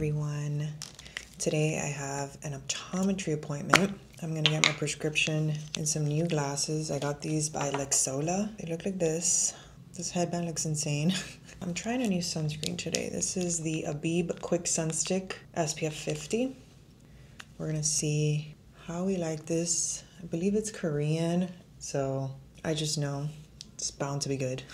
everyone. Today I have an optometry appointment. I'm gonna get my prescription and some new glasses. I got these by Lexola. They look like this. This headband looks insane. I'm trying a new sunscreen today. This is the Abib Quick Sun Stick SPF 50. We're gonna see how we like this. I believe it's Korean, so I just know it's bound to be good.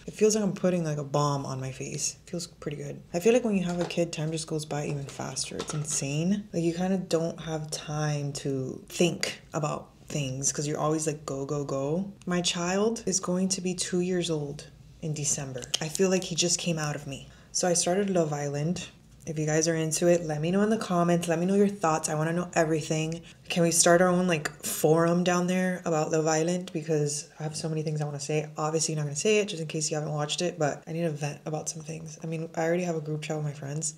It feels like I'm putting like a bomb on my face. It feels pretty good. I feel like when you have a kid, time just goes by even faster. It's insane. Like you kind of don't have time to think about things because you're always like go, go, go. My child is going to be 2 years old in December. I feel like he just came out of me. So I started Love Island. If you guys are into it, let me know in the comments. Let me know your thoughts. I want to know everything. Can we start our own like forum down there about Love Island? Because I have so many things I want to say. Obviously, not going to say it just in case you haven't watched it, but I need to vent about some things. I mean, I already have a group chat with my friends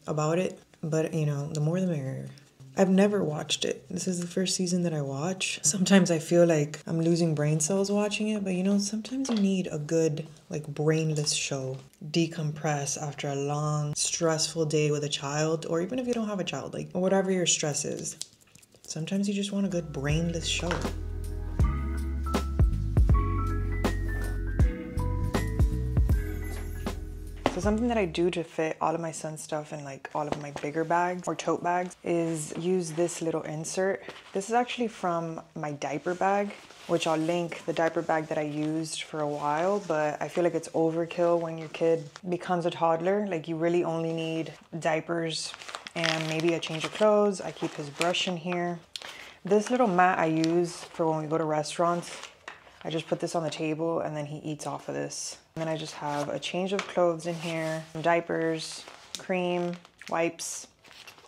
about it, but you know, the more the merrier. I've never watched it. This is the first season that I watch. Sometimes I feel like I'm losing brain cells watching it, but you know, sometimes you need a good, like, brainless show. Decompress after a long, stressful day with a child, or even if you don't have a child, like, whatever your stress is. Sometimes you just want a good brainless show. So something that I do to fit all of my son's stuff in like all of my bigger bags or tote bags is use this little insert. This is actually from my diaper bag, which I'll link the diaper bag that I used for a while, but I feel like it's overkill when your kid becomes a toddler. Like you really only need diapers and maybe a change of clothes. I keep his brush in here. This little mat I use for when we go to restaurants. I just put this on the table and then he eats off of this. And then I just have a change of clothes in here, some diapers, cream, wipes,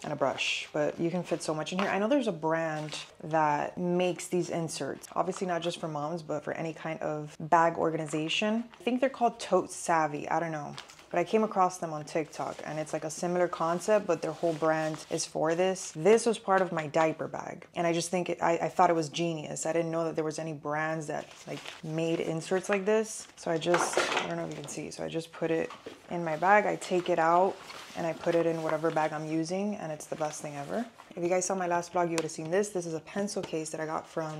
and a brush. But you can fit so much in here. I know there's a brand that makes these inserts. Obviously not just for moms, but for any kind of bag organization. I think they're called Tote Savvy. I don't know. But I came across them on TikTok and it's like a similar concept, but their whole brand is for this. This was part of my diaper bag. And I just think I thought it was genius. I didn't know that there was any brands that like made inserts like this. So I don't know if you can see. So I just put it in my bag. I take it out and I put it in whatever bag I'm using and it's the best thing ever. If you guys saw my last vlog, you would have seen this. This is a pencil case that I got from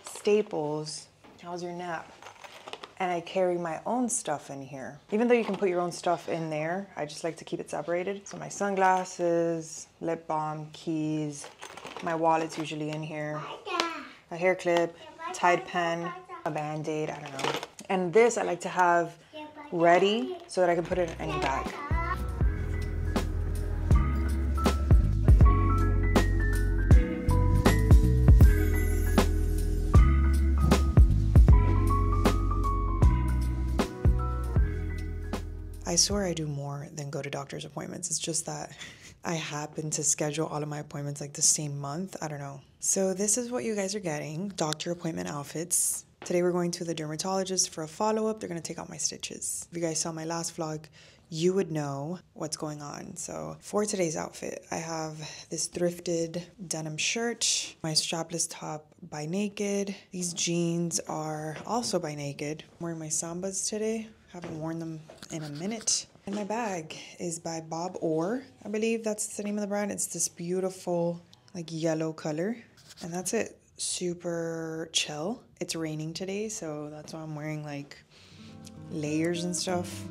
Staples. How was your nap? And I carry my own stuff in here. Even though you can put your own stuff in there, I just like to keep it separated. So my sunglasses, lip balm, keys, my wallet's usually in here, a hair clip, Tide pen, a Band-Aid, I don't know. And this I like to have ready so that I can put it in any bag. I swear I do more than go to doctor's appointments. It's just that I happen to schedule all of my appointments like the same month. I don't know. So this is what you guys are getting. Doctor appointment outfits. Today we're going to the dermatologist for a follow-up. They're going to take out my stitches. If you guys saw my last vlog, you would know what's going on. So for today's outfit, I have this thrifted denim shirt, my strapless top by Naked. These jeans are also by Naked. I'm wearing my Sambas today. Haven't worn them in a minute. And my bag is by Bob Orr. I believe that's the name of the brand. It's this beautiful like yellow color. And that's it. Super chill. It's raining today, so that's why I'm wearing like layers and stuff.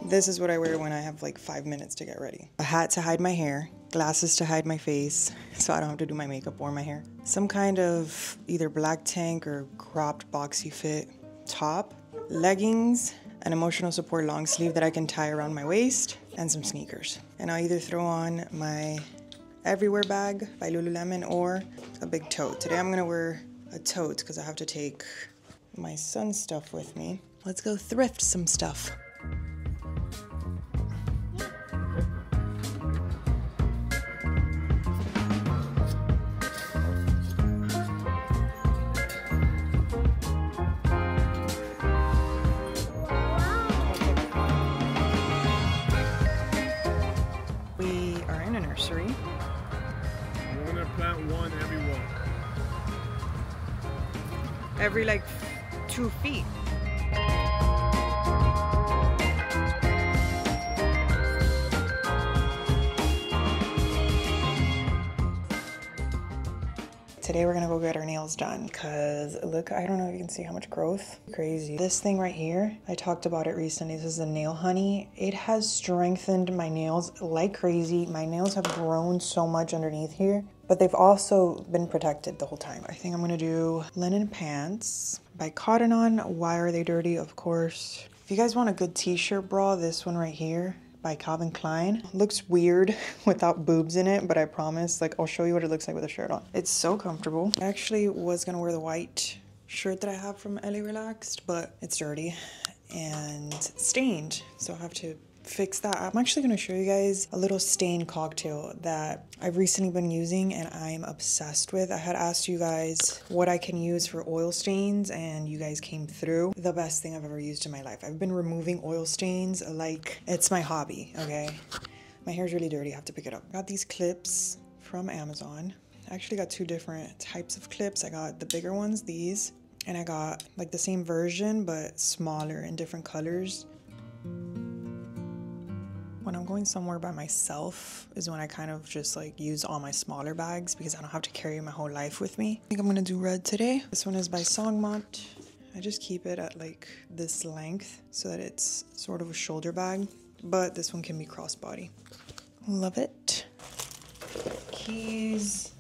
This is what I wear when I have like 5 minutes to get ready. A hat to hide my hair, glasses to hide my face so I don't have to do my makeup or my hair. Some kind of either black tank or cropped boxy fit top, leggings, an emotional support long sleeve that I can tie around my waist, and some sneakers. And I'll either throw on my everywhere bag by Lululemon or a big tote. Today I'm gonna wear a tote because I have to take my son's stuff with me. Let's go thrift some stuff. We are in a nursery. We're gonna plant one every wall. Every like 2 feet. Today we're gonna go get our nails done because look, I don't know if you can see how much growth. Crazy. This thing right here, I talked about it recently. This is the nail honey. It has strengthened my nails like crazy. My nails have grown so much underneath here, but they've also been protected the whole time. I think I'm gonna do linen pants by Cotton On. Why are they dirty? Of course. If you guys want a good t-shirt bra, this one right here by Calvin Klein. Looks weird without boobs in it, but I promise, like, I'll show you what it looks like with a shirt on. It's so comfortable. I actually was gonna wear the white shirt that I have from LA Relaxed, but it's dirty and stained, so I have to fix that. I'm actually gonna show you guys a little stain cocktail that I've recently been using and I'm obsessed with. I had asked you guys what I can use for oil stains and you guys came through. The best thing I've ever used in my life. I've been removing oil stains like it's my hobby, okay? My hair's really dirty, I have to pick it up. Got these clips from Amazon. I actually got 2 different types of clips. I got the bigger ones, these, and I got like the same version but smaller in different colors. When I'm going somewhere by myself is when I kind of just like use all my smaller bags because I don't have to carry my whole life with me. I think I'm gonna do red today. This one is by Songmont. I just keep it at like this length so that it's sort of a shoulder bag, but this one can be crossbody. Love it. Keys.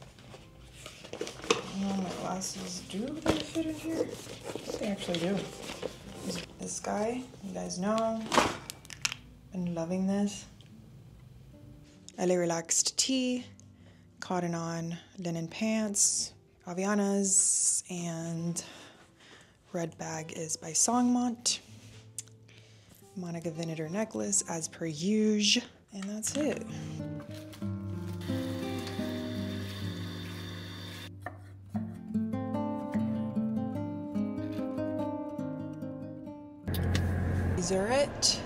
Oh, my glasses, do they fit in here? I think they actually do. This guy, you guys know. Been loving this. LA Relaxed tee, Cotton On linen pants, Avianas, and red bag is by Songmont. Monica Vinegar necklace as per usual, and that's it. These are it.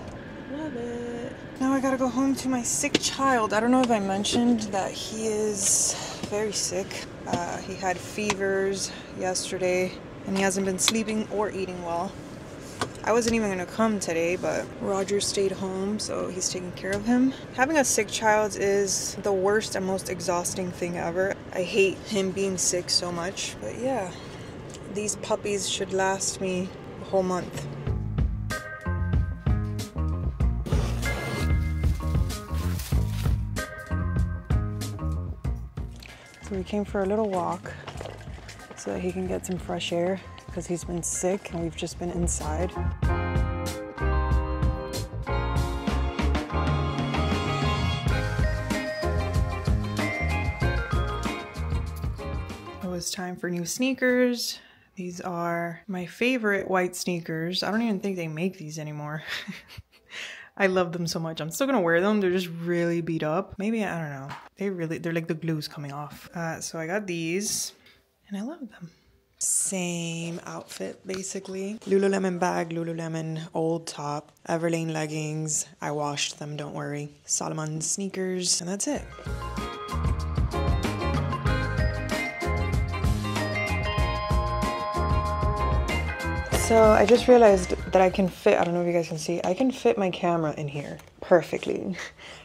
Love it. Now I gotta go home to my sick child. I don't know if I mentioned that he is very sick. He had fevers yesterday and he hasn't been sleeping or eating well. I wasn't even gonna come today, but Roger stayed home, so he's taking care of him. Having a sick child is the worst and most exhausting thing ever. I hate him being sick so much, but yeah, these puppies should last me a whole month. So we came for a little walk so that he can get some fresh air because he's been sick and we've just been inside. It was time for new sneakers. These are my favorite white sneakers. I don't even think they make these anymore. I love them so much. I'm still gonna wear them. They're just really beat up. Maybe, I don't know. They're like the glue's coming off. So I got these and I love them. Same outfit basically. Lululemon bag, Lululemon old top, Everlane leggings. I washed them, don't worry. Salomon sneakers, and that's it. So I just realized that I can fit, I don't know if you guys can see, I can fit my camera in here perfectly.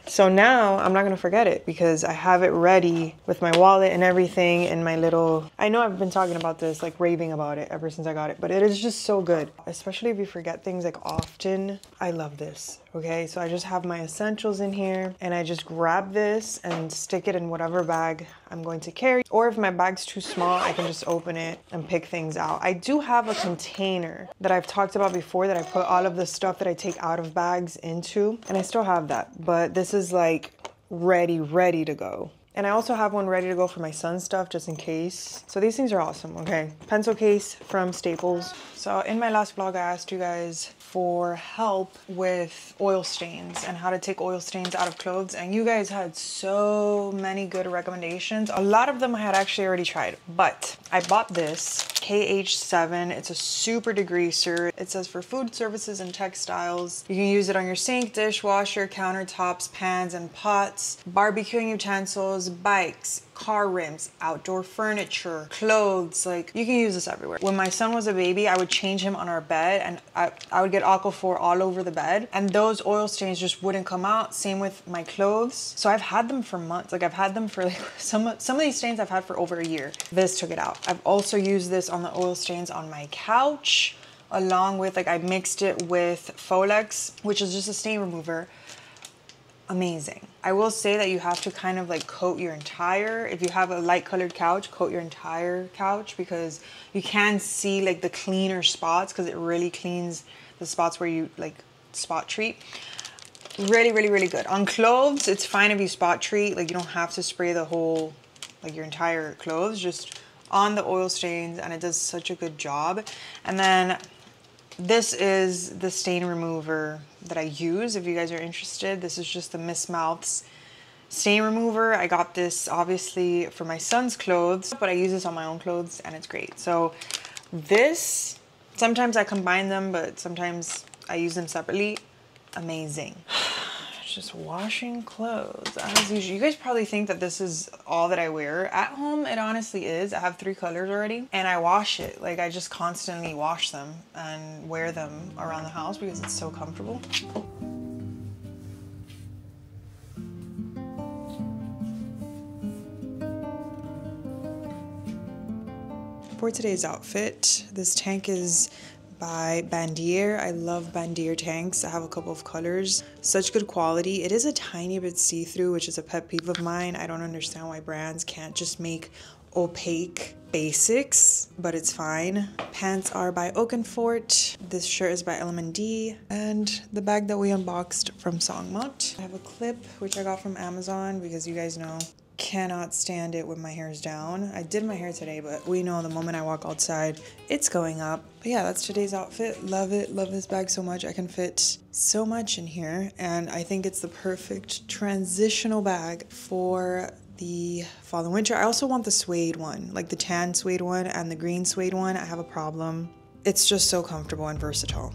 So now I'm not gonna forget it because I have it ready with my wallet and everything and my little, I know I've been talking about this, like raving about it ever since I got it, but it is just so good. Especially if you forget things like often. I love this, Okay, so I just have my essentials in here and I just grab this and stick it in whatever bag I'm going to carry. Or if my bag's too small, I can just open it and pick things out. I do have a container that I've talked about before that I put all of the stuff that I take out of bags into, and I still have that, but this is like ready to go. And I also have one ready to go for my son's stuff just in case. So these things are awesome, okay? Pencil case from Staples. So in my last vlog, I asked you guys for help with oil stains and how to take oil stains out of clothes. And you guys had so many good recommendations. A lot of them I had actually already tried, but I bought this KH7. It's a super degreaser. It says for food services and textiles. You can use it on your sink, dishwasher, countertops, pans and pots, barbecuing utensils, bikes, car rims, outdoor furniture, clothes. Like, you can use this everywhere. When my son was a baby, I would change him on our bed and I would get Aquaphor all over the bed and those oil stains just wouldn't come out. Same with my clothes. So I've had them for months. Like, I've had them for like some of these stains I've had for over a year. This took it out. I've also used this on the oil stains on my couch, along with, like, I mixed it with Folex, which is just a stain remover. Amazing. I will say that you have to kind of like coat your entire, if you have a light colored couch, coat your entire couch, because you can see like the cleaner spots, because it really cleans the spots where you like spot treat. Really good. On clothes, it's fine if you spot treat. Like, you don't have to spray the whole, like your entire clothes, just on the oil stains, and it does such a good job. And then this is the stain remover that I use. If you guys are interested, this is just the Miss Mouth's stain remover. I got this obviously for my son's clothes, but I use this on my own clothes and it's great. So this, sometimes I combine them, but sometimes I use them separately. Amazing. Just washing clothes as usual. You guys probably think that this is all that I wear. At home, it honestly is. I have 3 colors already and I wash it. Like, I just constantly wash them and wear them around the house because it's so comfortable. For today's outfit, this tank is by Bandier. I love Bandier tanks. I have a couple of colors. Such good quality. It is a tiny bit see-through, which is a pet peeve of mine. I don't understand why brands can't just make opaque basics, but it's fine. Pants are by Oakenfort. This shirt is by LMND. And the bag that we unboxed from Songmont. I have a clip, which I got from Amazon because you guys know, cannot stand it when my hair is down. I did my hair today, but we know the moment I walk outside, it's going up. But yeah, that's today's outfit. Love it. Love this bag so much. I can fit so much in here, and I think it's the perfect transitional bag for the fall and winter. I also want the suede one, like the tan suede one and the green suede one. I have a problem. It's just so comfortable and versatile.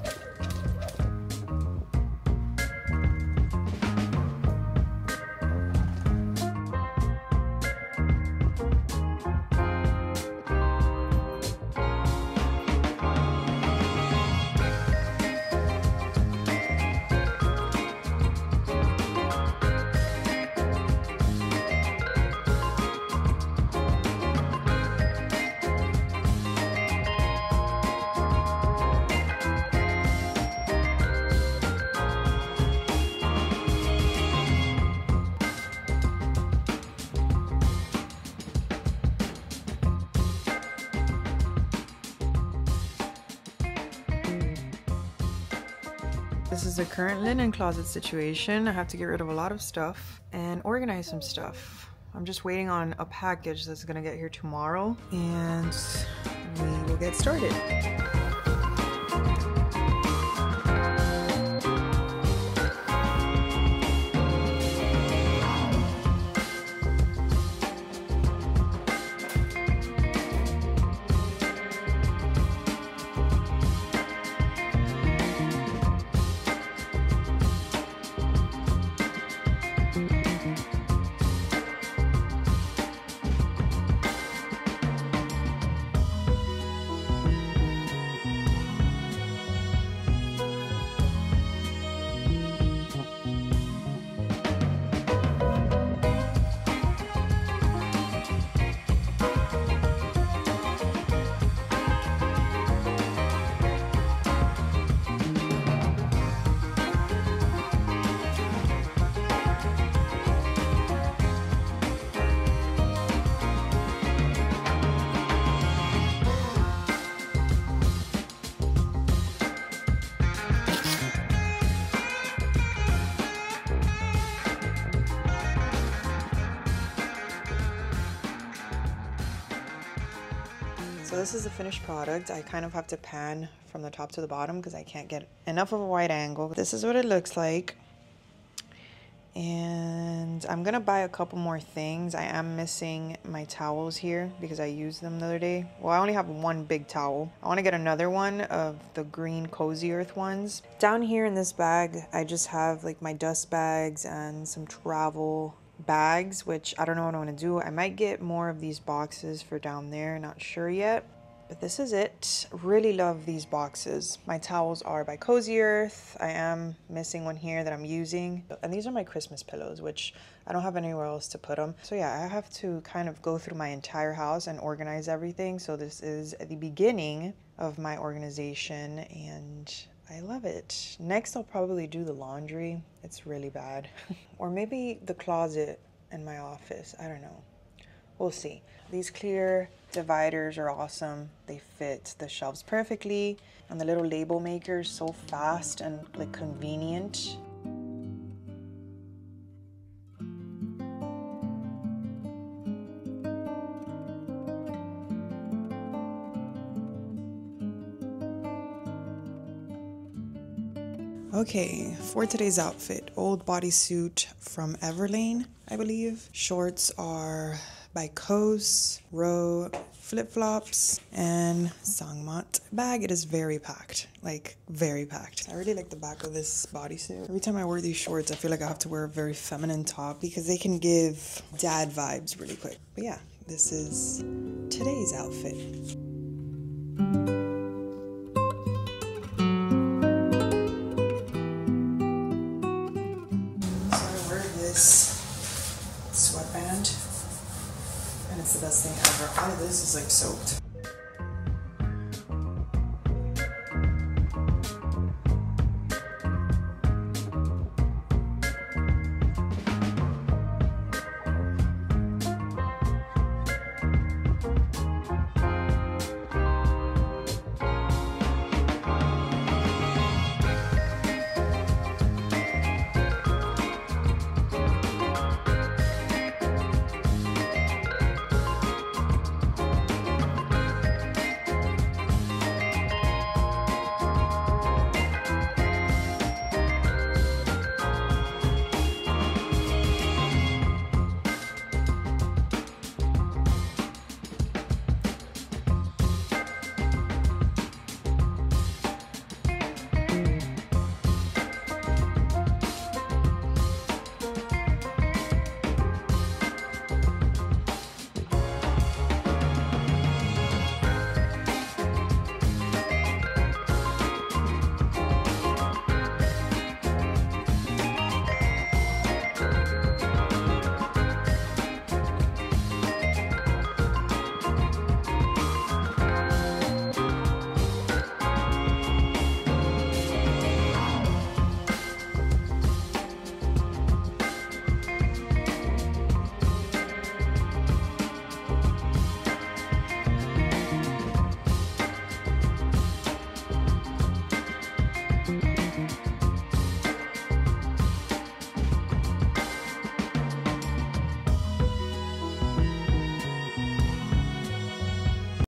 This is the current linen closet situation. I have to get rid of a lot of stuff and organize some stuff. I'm just waiting on a package that's gonna get here tomorrow, and we will get started. So this is the finished product. I kind of have to pan from the top to the bottom because I can't get enough of a wide angle. This is what it looks like. And I'm gonna buy a couple more things. I am missing my towels here because I used them the other day. Well, I only have one big towel. I want to get another one of the green Cozy Earth ones. Down here in this bag, I just have like my dust bags and some travel bags, which I don't know what I want to do. I might get more of these boxes for down there, not sure yet. But this is it. Really love these boxes. My towels are by Cozy Earth. I am missing one here that I'm using. And these are my Christmas pillows, which I don't have anywhere else to put them. So yeah, I have to kind of go through my entire house and organize everything. So this is the beginning of my organization and I love it. Next, I'll probably do the laundry. It's really bad. Or maybe the closet in my office. I don't know. We'll see. These clear dividers are awesome. They fit the shelves perfectly. And the little label maker is so fast and like convenient. Okay, for today's outfit, old bodysuit from Everlane, I believe. Shorts are by Kos, Row, flip-flops, and Sangmat. Bag, it is very packed, like very packed. I really like the back of this bodysuit. Every time I wear these shorts, I feel like I have to wear a very feminine top because they can give dad vibes really quick. But yeah, this is today's outfit. Sweatband, and it's the best thing ever. All of this is like soaked.